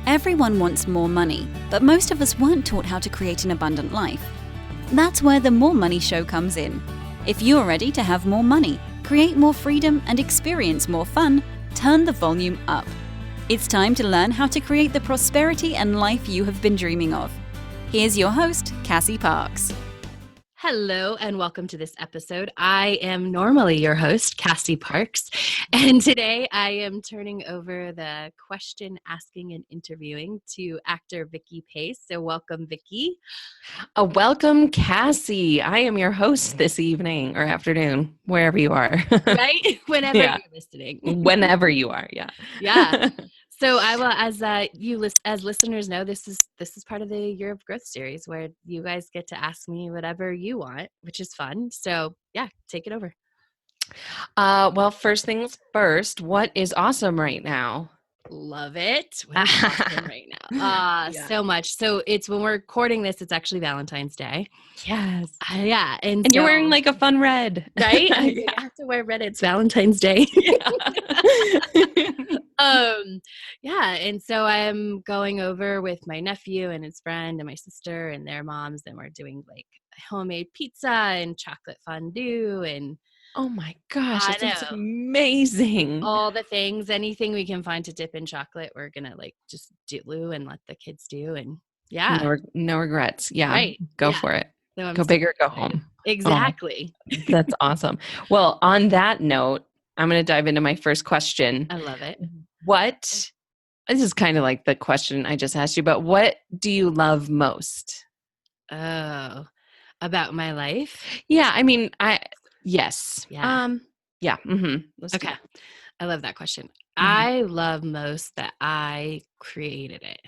Everyone wants more money, but most of us weren't taught how to create an abundant life. That's where the More Money Show comes in. If you're ready to have more money, create more freedom, and experience more fun, turn the volume up. It's time to learn how to create the prosperity and life you have been dreaming of. Here's your host, Cassie Parks. Hello and welcome to this episode. I am normally your host, Cassie Parks, and today I am turning over the question asking and interviewing to actor Vicki Pace. So welcome, Vicki. Welcome, Cassie. I am your host this evening or afternoon, wherever you are. Right? Whenever you're listening. Whenever you are, yeah. Yeah. So I will, as listeners know, this is part of the Year of Growth series where you guys get to ask me whatever you want, which is fun. So yeah, take it over. Well, first things first, what is awesome right now? Love it. What is awesome right now? So much. So it's when we're recording this, it's actually Valentine's Day. Yes. Yeah. And you're wearing like a fun red. Right? I have to wear red. It's Valentine's Day. Yeah. And so I'm going over with my nephew and his friend and my sister and their moms, and we're doing like homemade pizza and chocolate fondue and oh my gosh, that's amazing. All the things, anything we can find to dip in chocolate, we're gonna like just do and let the kids do. And yeah. No regrets. Yeah. Right. Go for it. So go big or go home. Exactly. Oh, that's awesome. Well, on that note, I'm going to dive into my first question. I love it. This is kind of like the question I just asked you, but what do you love most? Oh, about my life? Yeah. I mean, yes. Yeah. Yeah. Mm-hmm. Okay. I love that question. Mm-hmm. I love most that I created it.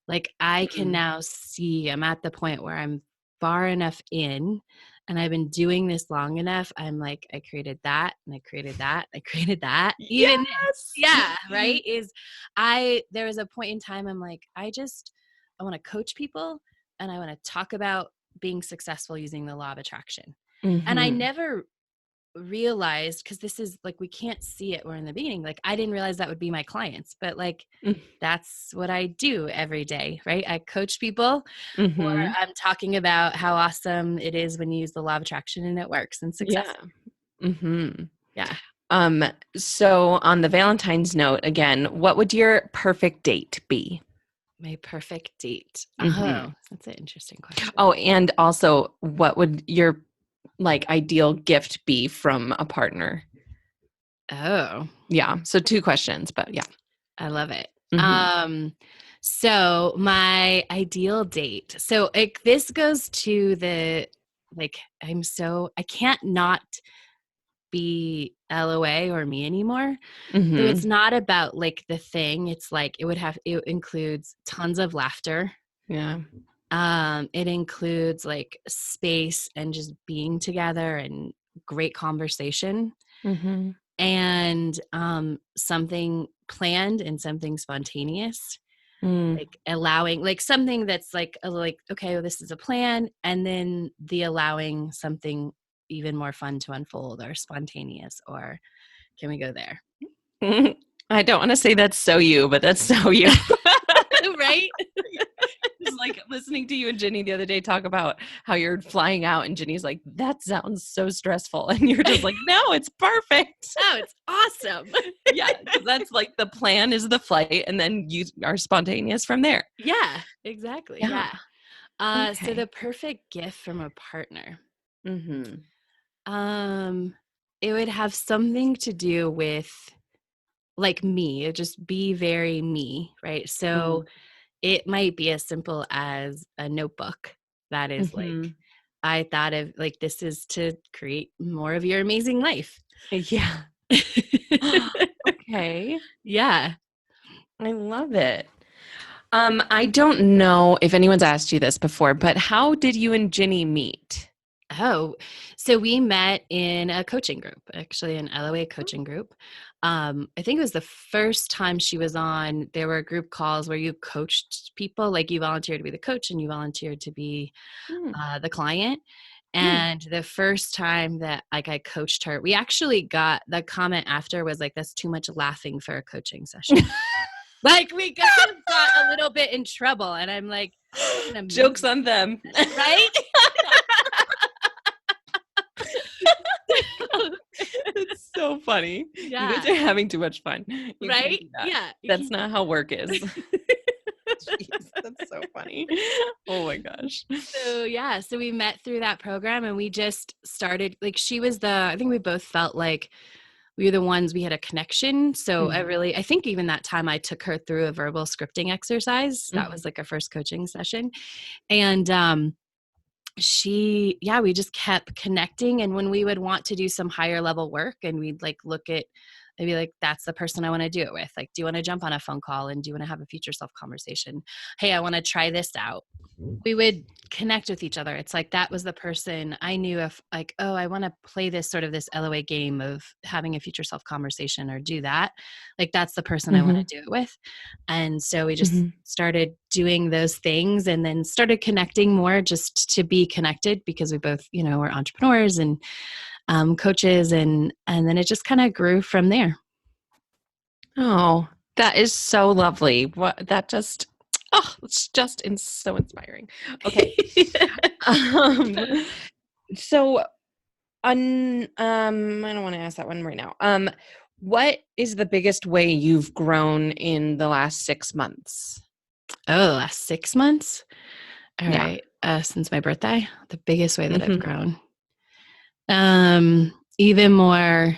Like I can now see, I'm at the point where I'm far enough in and I've been doing this long enough. I'm like, I created that and I created that. I created that. Even yes. Yeah. Right. There was a point in time I'm like, I want to coach people and I want to talk about being successful using the law of attraction. Mm-hmm. And I never realized, because this is like, we can't see it, we're in the beginning, like I didn't realize that would be my clients, but like that's what I do every day, right? I coach people, or I'm talking about how awesome it is when you use the law of attraction and it works and success. Yeah. So on the Valentine's note, again, what would your perfect date be? My perfect date. Oh, that's an interesting question. Oh, and also what would your like ideal gift be from a partner? Oh, yeah. So 2 questions, but yeah. I love it. So my ideal date. So this goes to the, like, I can't not be LOA or me anymore. So it's not about like the thing. It's like, it includes tons of laughter. Yeah. It includes like space and just being together and great conversation, and something planned and something spontaneous, like allowing like something that's like okay, well, this is a plan, and then the allowing something even more fun to unfold or spontaneous, or can we go there? I don't want to say that's so you, but that's so you. Right? It's like listening to you and Ginny the other day talk about how you're flying out, and Ginny's like, that sounds so stressful. And you're just like, no, it's perfect. Oh, it's awesome. Yeah. That's like the plan is the flight, and then you are spontaneous from there. Yeah, exactly. Yeah. So the perfect gift from a partner. It would have something to do with like me. It'd just be very me, right? So it might be as simple as a notebook that is like, I thought of like, this is to create more of your amazing life. Yeah. Okay. Yeah. I love it. I don't know if anyone's asked you this before, but how did you and Ginny meet? Oh, so we met in a coaching group, actually an LOA coaching group. I think it was the first time she was on. There were group calls where you coached people, like you volunteered to be the coach and you volunteered to be the client. And the first time that like I coached her, we actually got the comment after was like, that's too much laughing for a coaching session. Like we got a little bit in trouble, and I'm like, jokes on them, right? It's so funny. Yeah. You guys are having too much fun. You Right? can't do that. Yeah. That's not how work is. Jeez, that's so funny. Oh my gosh. So we met through that program, and we just started, like, I think we both felt like we were the ones, we had a connection. So I think even that time I took her through a verbal scripting exercise. That was like our first coaching session. And, we just kept connecting. And when we would want to do some higher level work, and we'd like look at, I'd be like, that's the person I want to do it with. Like, do you want to jump on a phone call, and do you want to have a future self conversation? Hey, I want to try this out. We would connect with each other. It's like, that was the person I knew, if like, oh, I want to play this LOA game of having a future self conversation or do that. Like, that's the person I want to do it with. And so we just started doing those things, and then started connecting more just to be connected, because we both, we're entrepreneurs and coaches, and then it just kind of grew from there. Oh, that is so lovely. It's just so inspiring. Okay. So I don't want to ask that one right now. What is the biggest way you've grown in the last 6 months? Oh, the last 6 months? All right. Since my birthday, the biggest way that I've grown. Even more,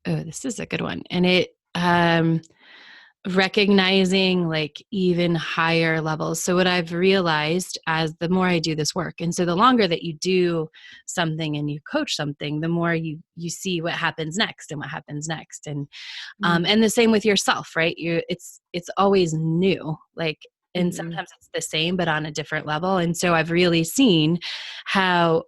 this is a good one. And it, recognizing like even higher levels. So what I've realized as the more I do this work, and so the longer that you do something and you coach something, the more you see what happens next and what happens next. And, and the same with yourself, right? It's always new, like, and sometimes it's the same, but on a different level. And so I've really seen how,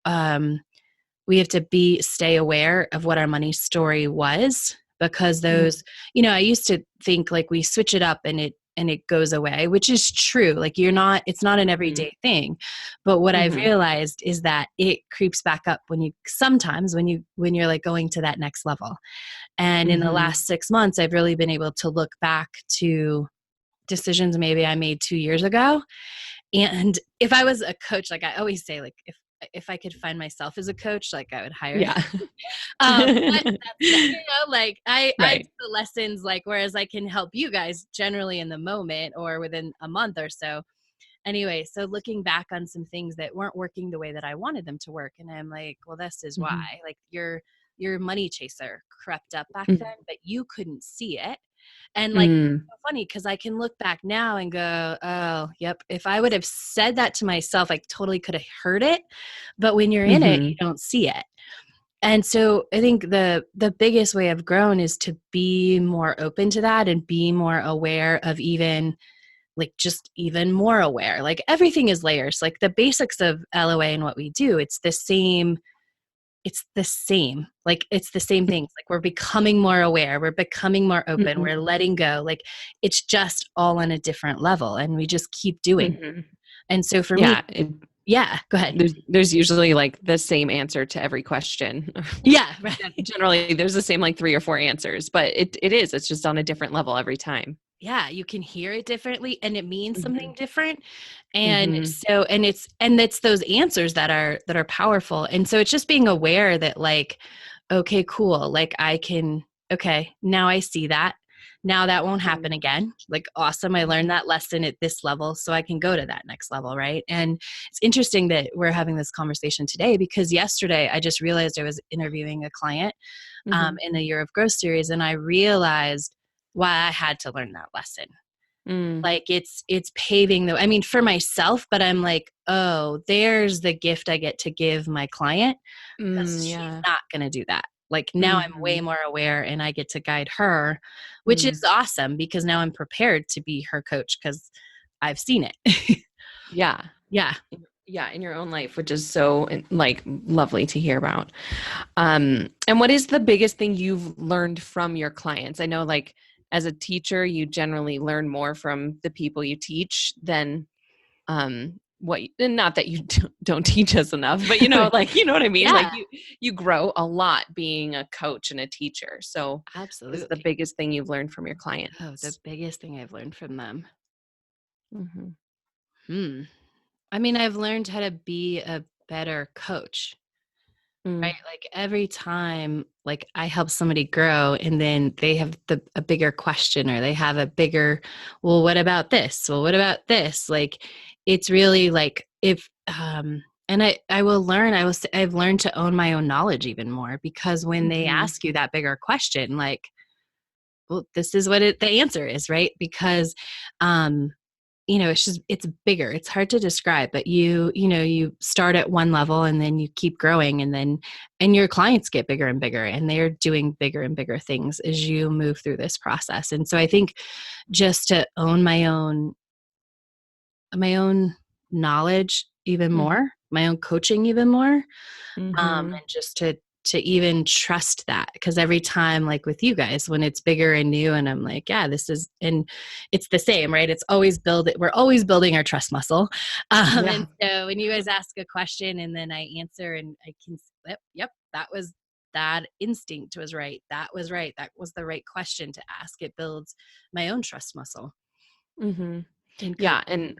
we have to stay aware of what our money story was, because those, I used to think like we switch it up and it goes away, which is true. Like it's not an everyday thing. But what I've realized is that it creeps back up when you're like going to that next level. And in the last 6 months, I've really been able to look back to decisions maybe I made 2 years ago. And if I was a coach, like I always say, like if I could find myself as a coach, like I would hire. Yeah. But that's, like I do the lessons, like, whereas I can help you guys generally in the moment or within a month or so. Anyway, so looking back on some things that weren't working the way that I wanted them to work. And I'm like, well, this is why. Like your money chaser crept up back then, but you couldn't see it. And like, it's so funny because I can look back now and go, oh, yep. If I would have said that to myself, I totally could have heard it. But when you're in it, you don't see it. And so I think the biggest way I've grown is to be more open to that and be more aware of even more aware. Like everything is layers. Like the basics of LOA and what we do, it's the same. Like it's the same things. Like we're becoming more aware. We're becoming more open. We're letting go. Like it's just all on a different level, and we just keep doing it. And so for me, go ahead. There's usually like the same answer to every question. Yeah. Right. Generally there's the same like 3 or 4 answers, but it's just on a different level every time. Yeah, you can hear it differently, and it means something different. And so, and it's those answers that are powerful. And so it's just being aware that like, okay, cool. Like now I see that. Now that won't happen again. Like, awesome. I learned that lesson at this level, so I can go to that next level. Right. And it's interesting that we're having this conversation today, because yesterday I just realized I was interviewing a client in the Year of Growth series. And I realized why I had to learn that lesson. Like it's paving for myself, but I'm like, oh, there's the gift I get to give my client, because she's not going to do that. Like now I'm way more aware, and I get to guide her, which is awesome, because now I'm prepared to be her coach because I've seen it. Yeah. In your own life, which is so like lovely to hear about. And what is the biggest thing you've learned from your clients? I know like as a teacher, you generally learn more from the people you teach than and not that you don't teach us enough, but like, you know what I mean? Yeah. Like you grow a lot being a coach and a teacher. So Absolutely. what's the biggest thing you've learned from your clients? Oh, the biggest thing I've learned from them. Mm-hmm. I mean, I've learned how to be a better coach. Right. Like every time, like I help somebody grow and then they have a bigger question, or they have a bigger, well, what about this? Well, what about this? Like, it's really like and I will learn, I've learned to own my own knowledge even more, because when they ask you that bigger question, like, well, this is what the answer is, right? Because, it's bigger. It's hard to describe, but you start at one level and then you keep growing, and your clients get bigger and bigger, and they're doing bigger and bigger things as you move through this process. And so I think just to own my own knowledge even more, my own coaching even more, and just to even trust that, because every time, like with you guys, when it's bigger and new, and I'm like, yeah, this is, and it's the same, right? It's always we're always building our trust muscle. And so when you guys ask a question and then I answer and I can, yep, that instinct was right. That was right. That was the right question to ask. It builds my own trust muscle. Yeah. And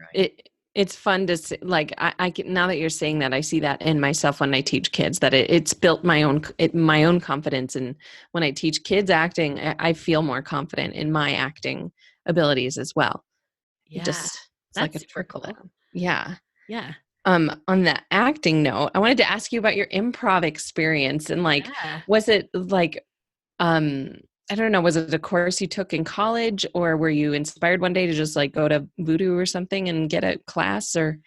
it's fun to see, like, I now that you're saying that, I see that in myself when I teach kids, that it's built my own confidence. And when I teach kids acting, I feel more confident in my acting abilities as well. Yeah. It's like a trickle down. Yeah. Yeah. On the acting note, I wanted to ask you about your improv experience, and like, was it like, I don't know, was it a course you took in college, or were you inspired one day to just like go to Voodoo or something and get a class? Or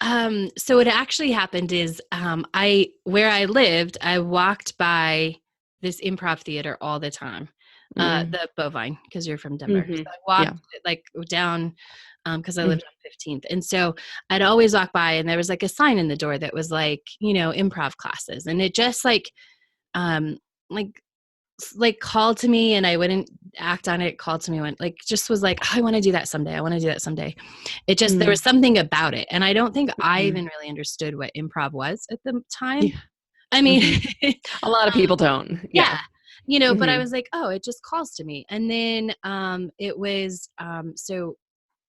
so what actually happened is, where I lived, I walked by this improv theater all the time, the Bovine, because you're from Denver. So I walked like down, because I lived on 15th. And so I'd always walk by, and there was like a sign in the door that was like, improv classes. And it just like called to me, and I wouldn't act on it. Called to me, went like, just was like, oh, I want to do that someday. I want to do that someday. It just, there was something about it. And I don't think I even really understood what improv was at the time. Yeah. I mean, a lot of people don't. Yeah. But I was like, oh, it just calls to me. And then it was, so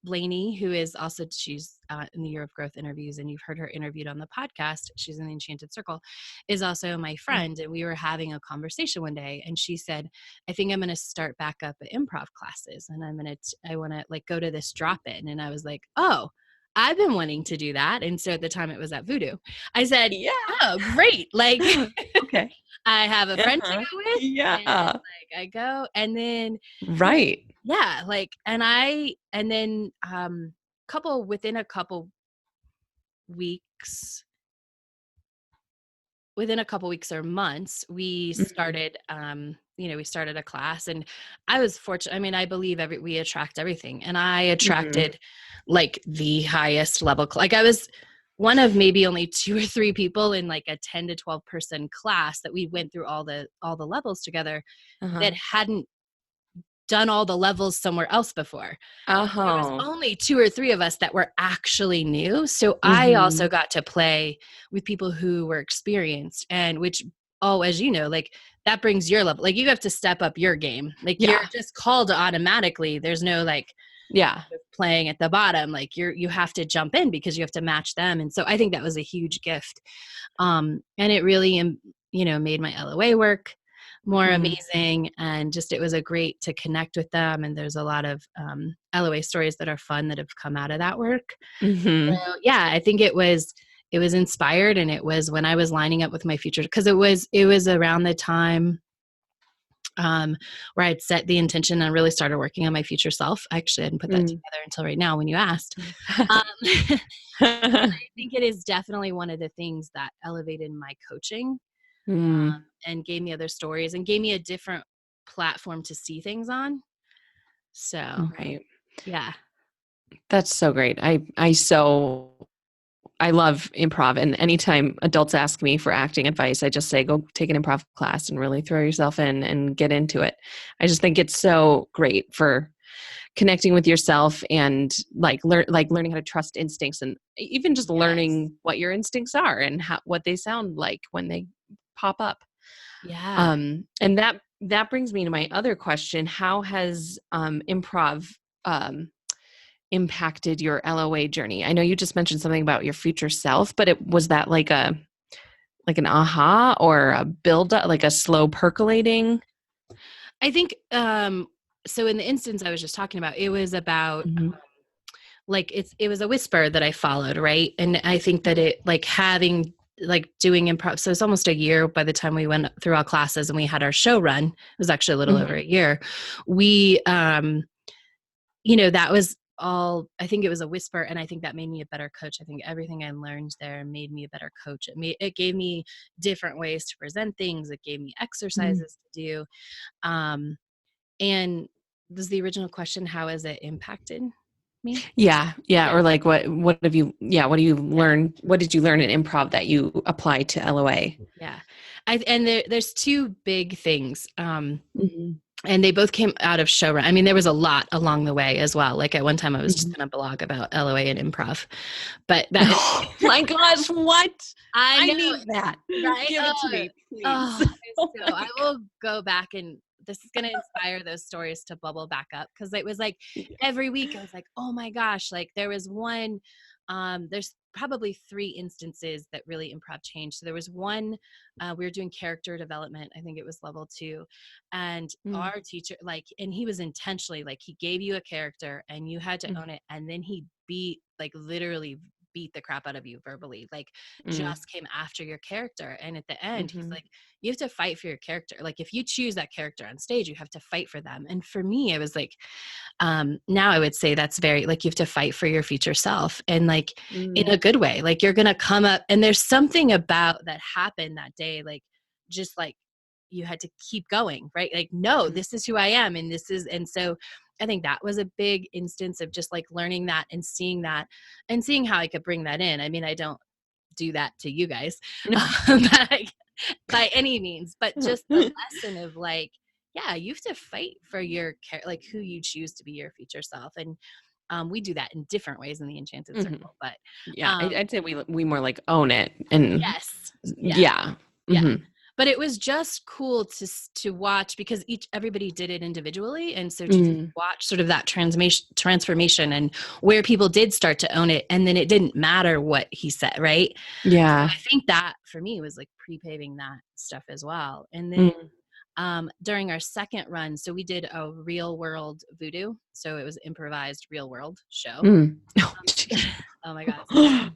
Blaney, who is also, she's in the Year of Growth interviews, and you've heard her interviewed on the podcast. She's in the Enchanted Circle, is also my friend. And we were having a conversation one day, and she said, I think I'm going to start back up at improv classes, and I want to like go to this drop-in. And I was like, oh, I've been wanting to do that. And so at the time it was at Voodoo. I said, yeah, oh, great. Like, okay. I have a friend to go with. Yeah. And, like, I go, and then. Right. Yeah. Like, and then within a couple weeks or months, we started, we started a class, and I was fortunate. I mean, I believe we attract everything, and I attracted like the highest level. Like I was one of maybe only 2 or 3 people in like a 10 to 12 person class that we went through all the levels together that hadn't done all the levels somewhere else before. There was only 2 or 3 of us that were actually new. So I also got to play with people who were experienced, and which, as you know, like that brings your level. Like you have to step up your game. Like you're just called automatically. There's no like, playing at the bottom. Like you have to jump in because you have to match them. And so I think that was a huge gift. And it really, made my LOA work more amazing. And just, it was a great to connect with them. And there's a lot of LOA stories that are fun that have come out of that work. So, yeah, I think it was inspired. And it was when I was lining up with my future, because it was around the time where I'd set the intention and really started working on my future self. Actually, I didn't put that together until right now when you asked. I think it is definitely one of the things that elevated my coaching. And gave me other stories and gave me a different platform to see things on. So, yeah. That's so great. I love improv, and anytime adults ask me for acting advice, I just say, go take an improv class and really throw yourself in and get into it. I just think it's so great for connecting with yourself and learning how to trust instincts, and even just learning what your instincts are and what they sound like when they pop up. Yeah. And that brings me to my other question. How has improv impacted your LOA journey? I know you just mentioned something about your future self, but was that like an aha or a build up, like a slow percolating? I think, so in the instance I was just talking about, it was about, like, it was a whisper that I followed. Right. And I think that it, like, doing improv. So it's almost a year by the time we went through all classes and we had our show run. It was actually a little over a year. We, that was all, I think it was a whisper. And I think that made me a better coach. I think everything I learned there made me a better coach. It gave me different ways to present things. It gave me exercises to do. And was the original question, how has it impacted me? Yeah. Or like, what do you learn? What did you learn in improv that you apply to LOA? Yeah. And there's two big things. And they both came out of showrun. I mean, there was a lot along the way as well. Like, at one time I was just going to blog about LOA and improv, but that oh my gosh, what? I need that. Right? Give it to me, please. So I will go back, and this is going to inspire those stories to bubble back up. Cause it was like every week I was like, oh my gosh, like there was one, there's probably 3 instances that really improv changed. So there was one, we were doing character development. I think it was level 2, and our teacher, like, and he was intentionally, like, he gave you a character and you had to own it. And then he literally beat the crap out of you verbally, like just came after your character. And at the end, he's like, you have to fight for your character. Like, if you choose that character on stage, you have to fight for them. And for me, it was like, now I would say that's very, like, you have to fight for your future self, and like in a good way. Like, you're going to come up, and there's something about that happened that day. Like, just like you had to keep going, right? Like, no, this is who I am. And so I think that was a big instance of just like learning that and seeing how I could bring that in. I mean, I don't do that to you guys by any means, but just the lesson of like, yeah, you have to fight for your like who you choose to be your future self. And we do that in different ways in the Enchanted Circle, but I'd say we more like own it. And yes. Yeah. But it was just cool to watch, because everybody did it individually. And so to watch sort of that transformation and where people did start to own it. And then it didn't matter what he said. Right. Yeah. So I think that for me was like pre-paving that stuff as well. And then during our second run, so we did a real world voodoo. So it was improvised real world show. Oh my God.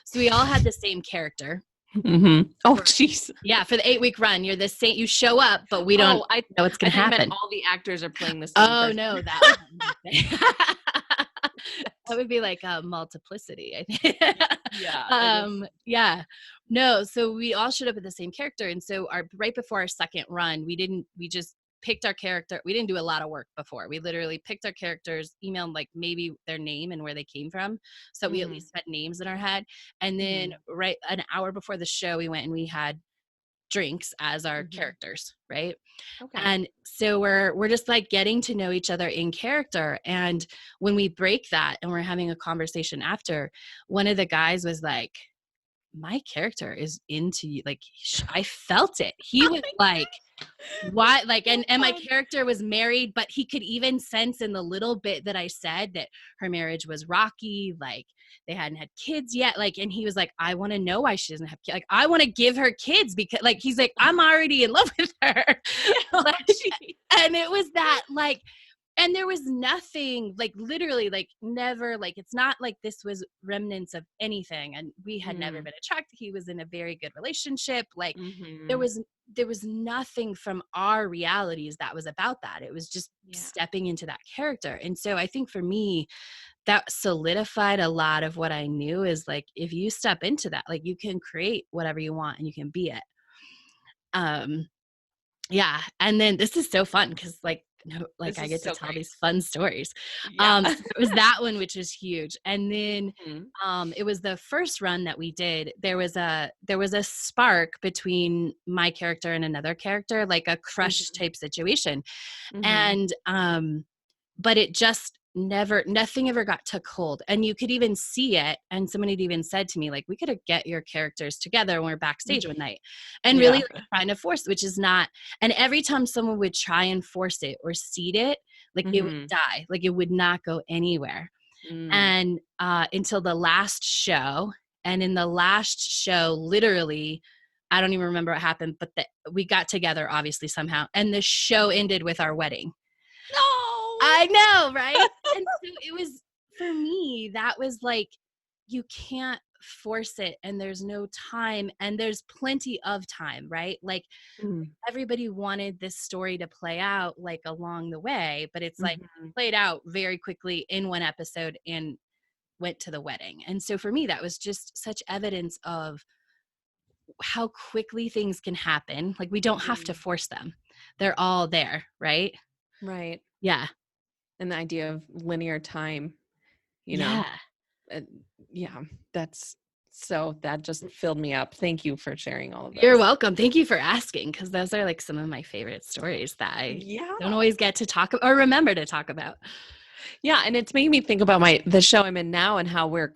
So we all had the same character. Oh, jeez. Yeah, for the 8-week run, you're the same. You show up, but we don't know what's going to happen. All the actors are playing the same. Oh no, that would be like a multiplicity, I think. Yeah. No, so we all showed up at the same character, and so right before our second run, we just picked our character. We didn't do a lot of work before. We literally picked our characters, emailed like maybe their name and where they came from. So we at least had names in our head. And then right an hour before the show, we went and we had drinks as our characters. Right. Okay. And so we're just like getting to know each other in character. And when we break that and we're having a conversation after, one of the guys was like, my character is into you. Like, I felt it. He was like, why? Like, and my character was married, but he could even sense in the little bit that I said that her marriage was rocky. Like, they hadn't had kids yet. Like, and he was like, I want to know why she doesn't have kids. Like, I want to give her kids, because like, he's like, I'm already in love with her. Like, and it was that like, and there was nothing, like literally, like never, like it's not like this was remnants of anything. And we had never been attracted. He was in a very good relationship. Like there was nothing from our realities that was about that. It was just stepping into that character. And so I think for me, that solidified a lot of what I knew is like, if you step into that, like you can create whatever you want and you can be it. Yeah. And then this is so fun because like, I get to tell these fun stories. So it was that one, which was huge. And then it was the first run that we did. There was a spark between my character and another character, like a crush type situation. And but it just nothing ever took hold. And you could even see it. And someone had even said to me, like, we could get your characters together when we're backstage one night and really like trying to force, which is not. And every time someone would try and force it or seed it, like it would die, like it would not go anywhere. And until the last show. And in the last show, literally, I don't even remember what happened, but we got together obviously somehow. And the show ended with our wedding. No, I know, right? And so it was, for me, that was like, you can't force it, and there's no time, and there's plenty of time, right? Like everybody wanted this story to play out like along the way, but it's like played out very quickly in one episode and went to the wedding. And so for me, that was just such evidence of how quickly things can happen. Like we don't have to force them. They're all there, right? Right. Yeah. And the idea of linear time, you know. Yeah. That just filled me up. Thank you for sharing all of this. You're welcome. Thank you for asking, because those are like some of my favorite stories that I don't always get to talk or remember to talk about. Yeah. And it's made me think about the show I'm in now and how we're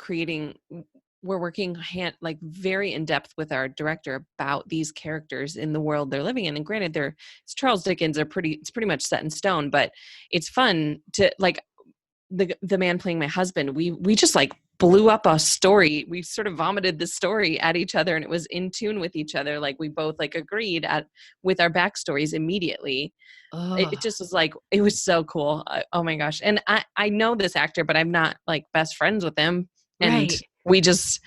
working like very in depth with our director about these characters in the world they're living in. And granted, it's Charles Dickens, it's pretty much set in stone, but it's fun to like the man playing my husband. We just like blew up a story. We sort of vomited the story at each other, and it was in tune with each other. Like we both like agreed with our backstories immediately. It just was like, it was so cool. Oh my gosh. And I know this actor, but I'm not like best friends with him. And we just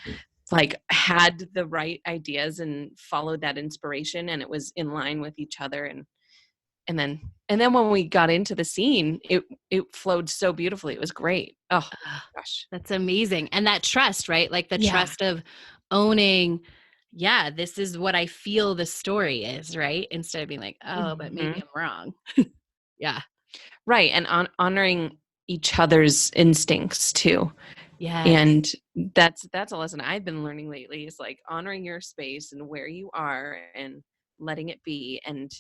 like had the right ideas and followed that inspiration, and it was in line with each other. And then when we got into the scene, it flowed so beautifully. It was great. Oh gosh. That's amazing. And that trust, right? Like the trust of owning, this is what I feel the story is, right? Instead of being like, but maybe I'm wrong. Yeah. Right. And honoring each other's instincts too. Yeah. And that's a lesson I've been learning lately, is like honoring your space and where you are and letting it be. And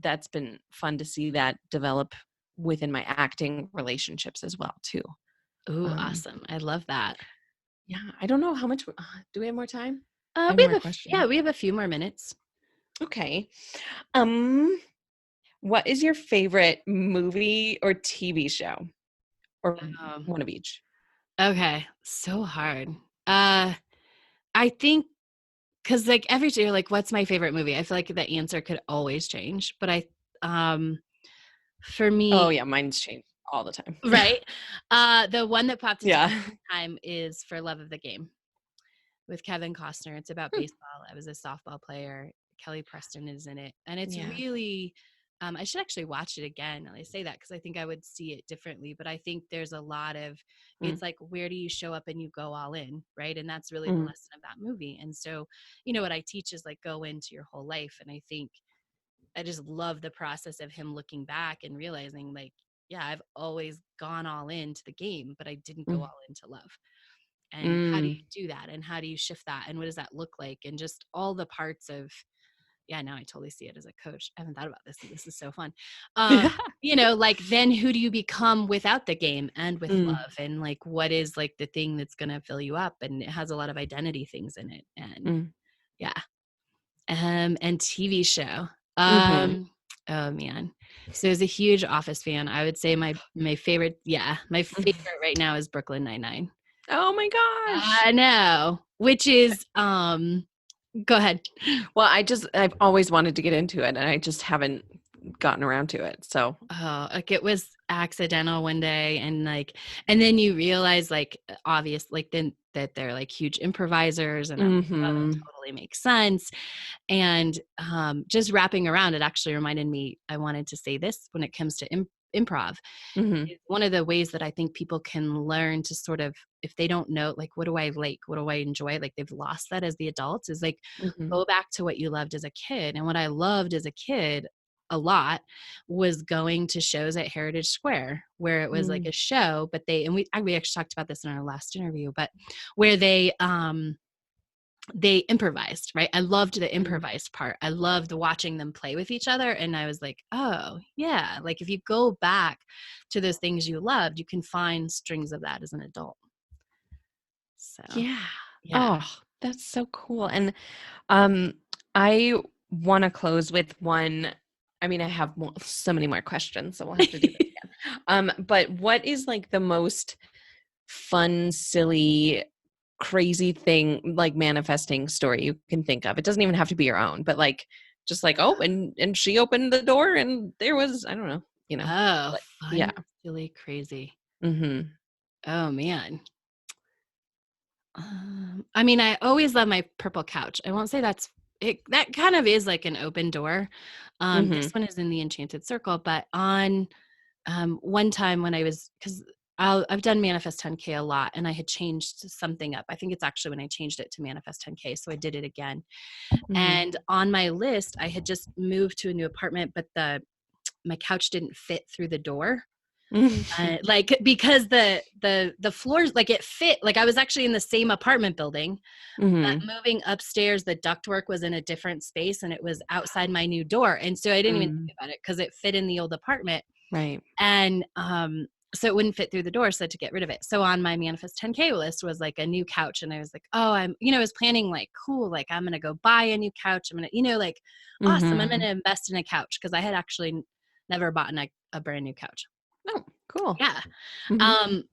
that's been fun to see that develop within my acting relationships as well too. Ooh, awesome. I love that. Yeah. I don't know how much, do we have more time? We have a few more minutes. Okay. What is your favorite movie or TV show? Or one of each? Okay. So hard. I think, because like every day you're like, what's my favorite movie? I feel like the answer could always change. But for me. Oh yeah, mine's changed all the time. Right. The one that popped into my time is For Love of the Game with Kevin Costner. It's about baseball. I was a softball player. Kelly Preston is in it. And it's really, I should actually watch it again. I say that because I think I would see it differently. But I think there's a lot of, it's like, where do you show up and you go all in, right? And that's really the lesson of that movie. And so, what I teach is like, go into your whole life. And I think I just love the process of him looking back and realizing like, I've always gone all into the game, but I didn't go all into love. And how do you do that? And how do you shift that? And what does that look like? And just all the parts of, now I totally see it as a coach. I haven't thought about this. This is so fun. Like then who do you become without the game and with love? And like, what is like the thing that's going to fill you up? And it has a lot of identity things in it. And and TV show. Oh man. So as a huge Office fan, I would say my favorite, my favorite right now is Brooklyn Nine-Nine. Oh my gosh. I know. Which is go ahead. Well, I've always wanted to get into it, and I just haven't gotten around to it. So like it was accidental one day, and then you realize like obvious then that they're like huge improvisers, and it totally makes sense. And just wrapping around, it actually reminded me, I wanted to say this when it comes to improv. One of the ways that I think people can learn to sort of, if they don't know, like, what do I like? What do I enjoy? Like they've lost that as the adults, is like, go back to what you loved as a kid. And what I loved as a kid a lot was going to shows at Heritage Square, where it was like a show, but we actually talked about this in our last interview, but where they, they improvised, right? I loved the improvised part. I loved watching them play with each other. And I was like, oh yeah, like if you go back to those things you loved, you can find strings of that as an adult. So yeah. yeah. Oh, that's so cool. And I want to close with one. I mean, I have so many more questions, so we'll have to do this again. But what is like the most fun, silly, crazy thing, like manifesting story you can think of? It doesn't even have to be your own, but like, just like, oh, and she opened the door and there was, I don't know, Oh, like, fun, yeah. silly, crazy. Mm-hmm. Oh man. I mean, I always love my purple couch. I won't say that's it. That kind of is like an open door. This one is in the Enchanted Circle, but on one time when I was, because I've done Manifest 10K a lot, and I had changed something up. I think it's actually when I changed it to Manifest 10K, so I did it again. Mm-hmm. And on my list, I had just moved to a new apartment, but my couch didn't fit through the door. Like because the floors, like it fit, like I was actually in the same apartment building, but moving upstairs, the ductwork was in a different space and it was outside my new door. And so I didn't even think about it because it fit in the old apartment. Right. And so it wouldn't fit through the door. So I had to get rid of it. So on my Manifest 10K list was like a new couch. And I was like, oh, I was planning like, cool, like I'm going to go buy a new couch. I'm going to, like, awesome. I'm going to invest in a couch, because I had actually never bought a brand new couch. Oh, cool. Yeah.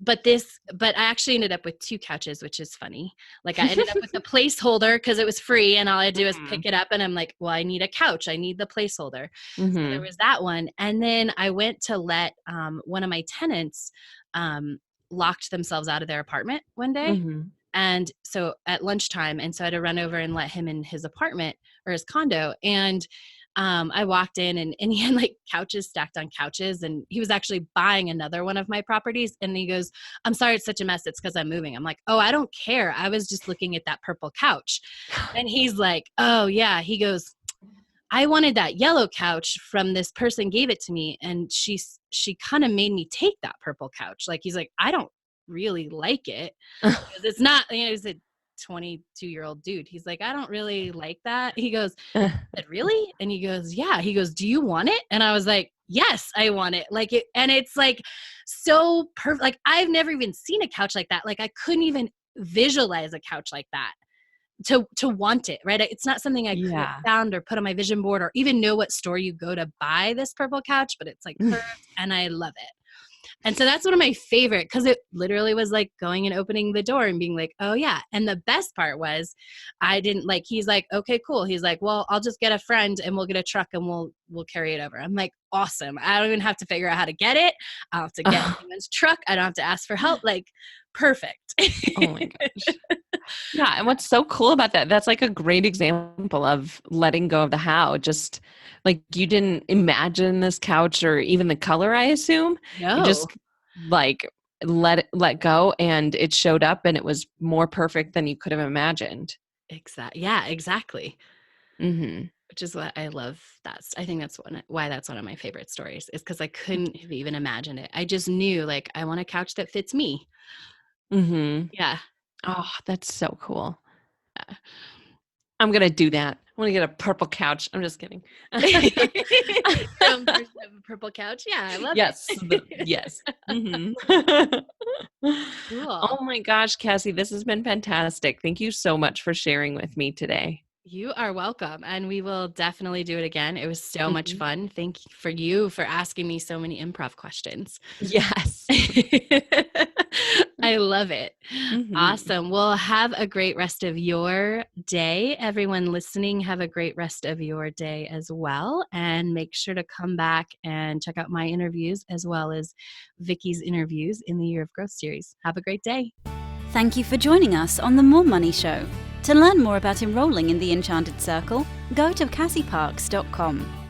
But I actually ended up with 2 couches, which is funny. Like I ended up with a placeholder because it was free, and all I do is pick it up, and I'm like, well, I need a couch. I need the placeholder. So there was that one. And then I went to let one of my tenants locked themselves out of their apartment one day. And so at lunchtime, and so I had to run over and let him in his apartment or his condo. And I walked in and he had like couches stacked on couches, and he was actually buying another one of my properties. And he goes, I'm sorry, it's such a mess. It's because I'm moving. I'm like, oh, I don't care. I was just looking at that purple couch. And he's like, oh yeah. He goes, I wanted that yellow couch from this person, gave it to me. And she kind of made me take that purple couch. Like, he's like, I don't really like it. It's not, he's a 22-year-old dude. He's like, I don't really like that. He goes, really? And he goes, yeah. He goes, do you want it? And I was like, yes, I want it. Like it, and it's like so perfect. Like I've never even seen a couch like that. Like I couldn't even visualize a couch like that to want it, right? It's not something I could have found or put on my vision board or even know what store you go to buy this purple couch, but it's like curved and I love it. And so that's one of my favorite, because it literally was like going and opening the door and being like, oh yeah. And the best part was he's like, okay, cool. He's like, well, I'll just get a friend and we'll get a truck and we'll carry it over. I'm like, awesome. I don't even have to figure out how to get it. I don't have to get anyone's truck. I don't have to ask for help. Like, perfect. Oh my gosh. Yeah. And what's so cool about that, that's like a great example of letting go of the how. Just like you didn't imagine this couch or even the color, I assume. No. You just like let go, and it showed up and it was more perfect than you could have imagined. Exactly. Yeah, exactly. Which is what I love. I think that's why that's one of my favorite stories, is because I couldn't have even imagined it. I just knew, like, I want a couch that fits me. Yeah. Oh, that's so cool. I'm going to do that. I want to get a purple couch. I'm just kidding. Purple couch. Yeah, I love it. Yes. Cool. Oh my gosh, Cassie, this has been fantastic. Thank you so much for sharing with me today. You are welcome. And we will definitely do it again. It was so much fun. Thank you for asking me so many improv questions. Yes. I love it. Awesome. Well, have a great rest of your day. Everyone listening, have a great rest of your day as well. And make sure to come back and check out my interviews as well as Vicki's interviews in the Year of Growth series. Have a great day. Thank you for joining us on The More Money Show. To learn more about enrolling in the Enchanted Circle, go to cassieparks.com.